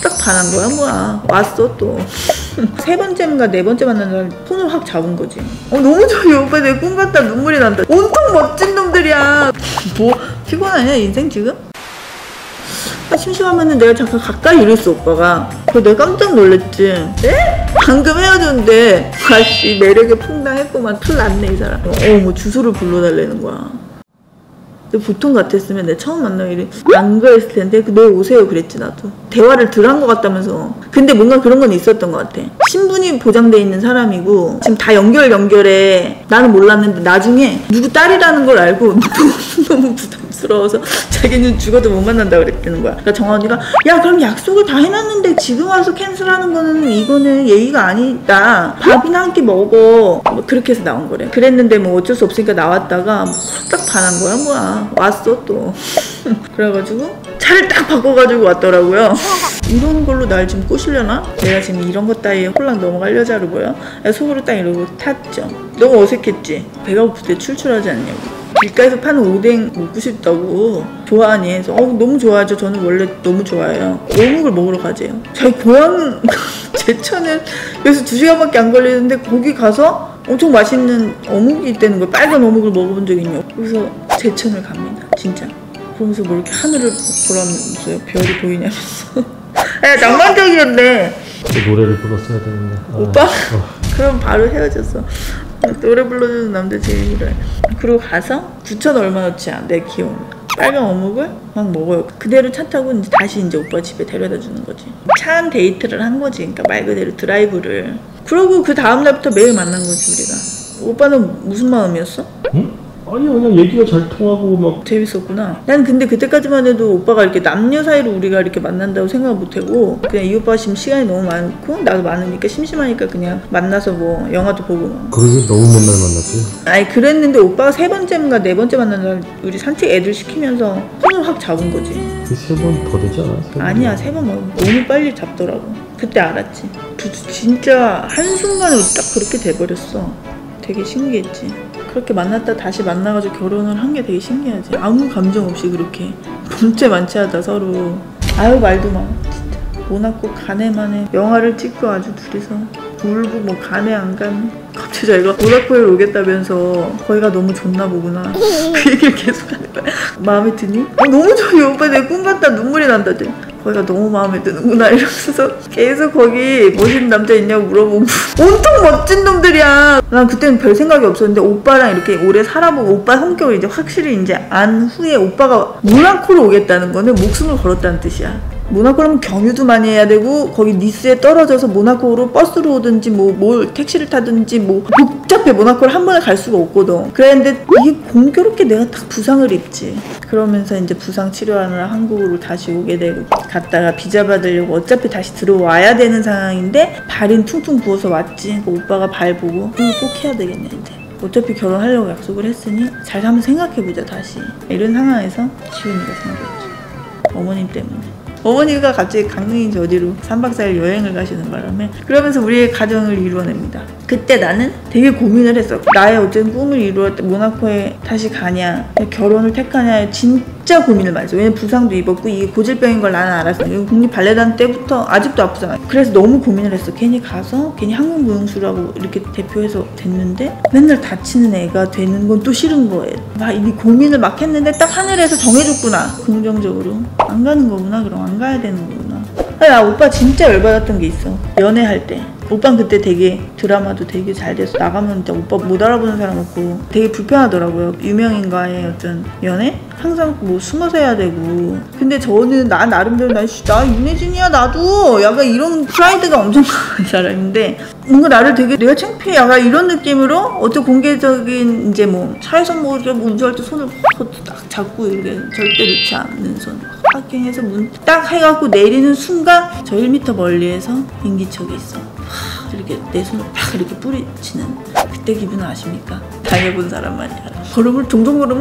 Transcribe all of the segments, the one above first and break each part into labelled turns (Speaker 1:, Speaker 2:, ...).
Speaker 1: 딱 반한 거야 뭐야. 왔어 또. 세 번째인가 네 번째 만난 날 손을 확 잡은 거지. 너무 좋아. 오빠 내 꿈 같다. 눈물이 난다. 온통 멋진 놈들이야. 뭐 피곤하냐 인생 지금? 심심하면은 내가 잠깐 가까이 이랬어 오빠가. 그래서 내가 깜짝 놀랐지. 네? 방금 헤어졌는데 아씨 매력에 풍당했구만. 큰일 났네 이 사람. 뭐 주소를 불러달라는 거야. 근데 보통 같았으면 내가 처음 만나면 이래 안 그랬을 텐데 너 오세요 그랬지 나도. 대화를 덜 한 것 같다면서. 근데 뭔가 그런 건 있었던 것 같아. 신분이 보장돼 있는 사람이고 지금 다 연결해. 나는 몰랐는데 나중에 누구 딸이라는 걸 알고 너무 부담스러워서 자기는 죽어도 못 만난다고 그랬다는 거야. 그러니까 정아 언니가 야 그럼 약속을 다 해놨는데 지금 와서 캔슬하는 거는 이거는 예의가 아니다. 밥이나 한 끼 먹어. 뭐 그렇게 해서 나온 거래. 그랬는데 뭐 어쩔 수 없으니까 나왔다가 딱 반한 거야 뭐야. 왔어 또. 그래가지고 차를 딱 바꿔가지고 왔더라고요. 이런 걸로 날 지금 꼬시려나? 내가 지금 이런 것 따위에 홀랑 넘어갈 여자로 보여? 속으로 딱 이러고 탔죠. 너무 어색했지? 배가 고플 때 출출하지 않냐고. 길가에서 파는 오뎅 먹고 싶다고. 좋아하니? 해서 너무 좋아하죠. 저는 원래 너무 좋아해요. 어묵을 먹으러 가재요. 저희 고향 제천은 여기서 2시간밖에 안 걸리는데 거기 가서 엄청 맛있는 어묵이 있다는 거예요. 빨간 어묵을 먹어본 적이 있냐고. 그래서 제천을 갑니다 진짜. 그러면서 뭐 이렇게 하늘을 보라면서요. 별이 보이냐면서. 야 낭만적이었네.
Speaker 2: 노래를 불렀어야 되는데.
Speaker 1: 오빠? 그럼 바로 헤어졌어. 노래 불러주는 남자 제일 싫어해. 그리고 가서 9,000 얼마어치야 내 기억. 빨간 어묵을 막 먹어요. 그대로 차 타고 다시 이제 오빠 집에 데려다 주는 거지. 차 안 데이트를 한 거지. 그러니까 말 그대로 드라이브를. 그러고 그 다음 날부터 매일 만난 거지 우리가. 오빠는 무슨 마음이었어?
Speaker 2: 응? 아니 그냥 얘기가 잘 통하고 막
Speaker 1: 재밌었구나. 난 근데 그때까지만 해도 오빠가 이렇게 남녀 사이로 우리가 이렇게 만난다고 생각 못하고 그냥 이 오빠가 지금 시간이 너무 많고 나도 많으니까 심심하니까 그냥 만나서 뭐 영화도 보고 뭐.
Speaker 2: 그러게 너무 맨날 만났지.
Speaker 1: 아니 그랬는데 오빠가 세 번째인가 네 번째 만난 날 우리 산책 애들 시키면서 손을 확 잡은 거지.
Speaker 2: 그 3번 더 되지 않아?
Speaker 1: 아니야 3번 너무 빨리 잡더라고. 그때 알았지. 진짜 한순간에 딱 그렇게 돼버렸어. 되게 신기했지. 그렇게 만났다 다시 만나가지고 결혼을 한 게 되게 신기하지. 아무 감정 없이 그렇게 본체 만취하다 서로. 아유 말도 마 진짜. 모나코 가네만에 영화를 찍고 아주 둘이서 울고 뭐 가네 안 가네. 갑자기 자기가 모나코에 오겠다면서 거기가 너무 좋나 보구나. 그 얘기를 계속 하는 거야. 마음에 드니? 너무 좋아요 오빠 내 꿈 같다. 눈물이 난다. 거기가 너무 마음에 드는구나 이러면서 계속 거기 멋있는 남자 있냐고 물어보고 온통 멋진 놈들이야. 난 그때는 별 생각이 없었는데 오빠랑 이렇게 오래 살아보고 오빠 성격을 이제 확실히 이제 안 후에 오빠가 모나코로 오겠다는 거는 목숨을 걸었다는 뜻이야. 모나코라면 경유도 많이 해야 되고 거기 니스에 떨어져서 모나코로 버스로 오든지 뭘 택시를 타든지 뭐 복잡해. 모나코를 한 번에 갈 수가 없거든. 그랬는데 이게 공교롭게 내가 딱 부상을 입지. 그러면서 이제 부상 치료하느라 한국으로 다시 오게 되고 갔다가 비자 받으려고 어차피 다시 들어와야 되는 상황인데 발인 퉁퉁 부어서 왔지. 오빠가 발 보고 이거 꼭 해야 되겠네 이제. 어차피 결혼하려고 약속을 했으니 잘 한번 생각해보자 다시. 이런 상황에서 지훈이가 생겼지. 어머님 때문에. 어머니가 갑자기 강릉인지 어디로 3박 4일 여행을 가시는 바람에 그러면서 우리의 가정을 이루어냅니다. 그때 나는 되게 고민을 했어. 나의 어쨌든 꿈을 이루었 모나코에 다시 가냐 결혼을 택하냐 진짜 고민을 많이 했어. 왜냐면 부상도 입었고 이게 고질병인 걸 나는 알았어. 국립 발레단 때부터 아직도 아프잖아. 그래서 너무 고민을 했어. 괜히 가서 괜히 한국무용수라고 이렇게 대표해서 됐는데 맨날 다치는 애가 되는 건 또 싫은 거예요. 막 이미 고민을 막 했는데 딱 하늘에서 정해줬구나. 긍정적으로 안 가는 거구나. 그럼 안 가야 되는 거구나. 나 오빠 진짜 열받았던 게 있어. 연애할 때 오빠는 그때 되게 드라마도 되게 잘 돼서 나가면 진짜 오빠 못 알아보는 사람 없고 되게 불편하더라고요. 유명인과의 어떤 연애? 항상 뭐 숨어서 해야 되고. 근데 저는 나 나름대로 나 윤혜진이야 나도 약간 이런 프라이드가 엄청 강한 사람인데 뭔가 나를 되게 내가 창피해 약간 이런 느낌으로 어떤 공개적인 이제 뭐 차에서 뭐 운전할 때 손을 딱 잡고 이렇게 절대 놓지 않는 손 파킹해서 문 딱 해갖고 내리는 순간 저 1m 멀리에서 인기척이 있어. 이렇게 내 손을 팍 이렇게 뿌리치는. 그때 기분은 아십니까? 당해본 사람만이 알아. 걸음을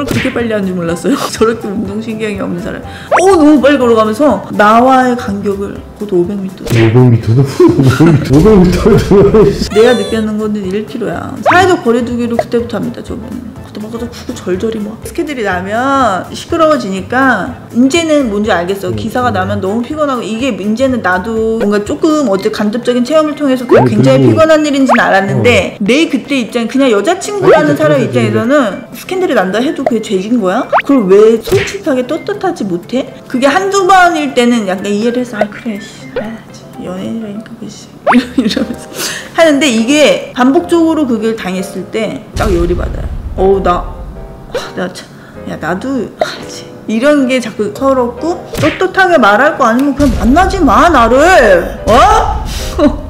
Speaker 1: 그렇게 빨리 하는지 몰랐어요. 저렇게 운동신경이 없는 사람 너무 빨리 걸어가면서 나와의 간격을 곧 500m
Speaker 2: 500m는 500m는
Speaker 1: 내가 느꼈는 건데 1km야. 사회적 거리두기를 그때부터 합니다. 저는 막 구구 절절히 막 스케줄이 나면 시끄러워지니까 이제는 뭔지 알겠어. 기사가 나면 너무 피곤하고 이게 이제는 나도 뭔가 조금 어째 간접적인 체험을 통해서 굉장히 피곤한 일인지는 알았는데 내 그때 입장 그냥 여자친구라는 사람 입장에서는 스캔들이 난다 해도 그게 죄진 거야? 그걸 왜 솔직하게 떳떳하지 못해? 그게 한두 번일 때는 약간 이해를 해서 그래 연예인이라니까 그지 이러면서 하는데 이게 반복적으로 그걸 당했을 때 딱 열이 받아요. 나도 이런 게 자꾸 서럽고 떳떳하게 말할 거 아니면 그냥 만나지 마 나를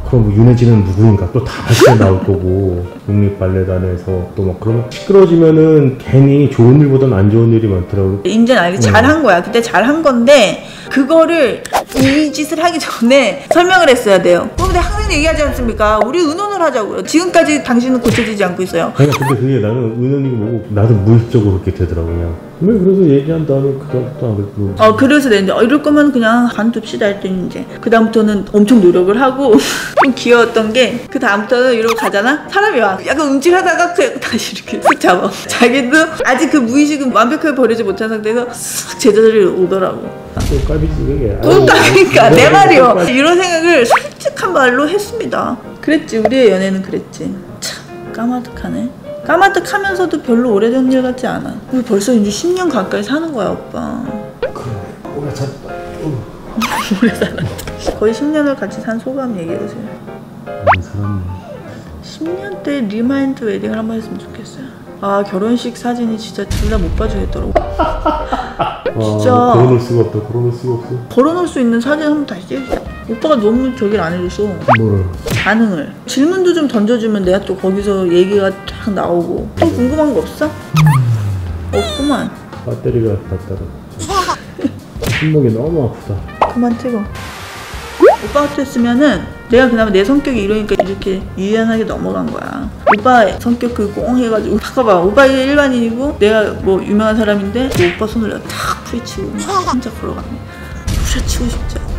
Speaker 2: 그럼 뭐 윤혜진은 누구인가 또 다 발표 나올 거고 국립발레단에서 또 막 그러면 시끄러지면은 괜히 좋은 일보다는 안 좋은 일이 많더라고.
Speaker 1: 인제는 알겠지. 잘한 거야. 그때 잘한 건데 그거를 이 짓을 하기 전에 설명을 했어야 돼요. 근데 항상 얘기하지 않습니까? 우리 의논을 하자고요. 지금까지 당신은 고쳐지지 않고 있어요.
Speaker 2: 아니 근데 그게 나는 의논이고 뭐고 나도 무의식적으로 그렇게 되더라고 그냥. 그래서 얘기한 다음에 그다음부터 안 그랬고.
Speaker 1: 그래서 내가 이제 이럴 거면 그냥 관둡시다 했더니 이제 그 다음부터는 엄청 노력을 하고 좀 귀여웠던 게 그 다음부터는 이러고 가잖아. 사람이 와 약간 움찔하다가 다시 이렇게 쓱 잡아. 자기도 아직 그 무의식은 완벽하게 버리지 못한 상태에서 쓱 제자리로 오더라고.
Speaker 2: 또 까비지 그게.
Speaker 1: 그러니까 내 말이요. 이런 생각을 솔직한 말로 했습니다. 그랬지. 우리의 연애는 그랬지. 참 까마득하네. 까마득하면서도 별로 오래된 일 같지 않아. 우리 벌써 이제 10년 가까이 사는 거야 오빠.
Speaker 2: 그래 오래 살았다.
Speaker 1: 오래 살았다. 거의 10년을 같이 산 소감 얘기해보세요.
Speaker 2: 오래 살았네.
Speaker 1: 10년 때 리마인드 웨딩을 한번 했으면 좋겠어요. 결혼식 사진이 진짜 둘 다 못 봐주겠더라고. 진짜
Speaker 2: 걸어놓을 수가 없다. 걸어놓을 수가 없어.
Speaker 1: 걸어놓을 수 있는 사진 한번 다시 찍자. 오빠가 너무 저기를 안 해줘서.
Speaker 2: 뭐를?
Speaker 1: 반응을. 질문도 좀 던져주면 내가 또 거기서 얘기가 쫙 나오고. 또 궁금한 거 없어? 없구만.
Speaker 2: 배터리가 닿다가 손목이 너무 아프다.
Speaker 1: 그만 찍어. 오빠 같았으면은 내가 그나마 내 성격이 이러니까 이렇게 유연하게 넘어간 거야. 오빠 성격 그 꽁 해가지고 봐봐. 오빠 일반인이고 내가 뭐 유명한 사람인데 오빠 손을 내가 탁 부딪히고 혼자 걸어가네. 부딪히고 싶지 않아.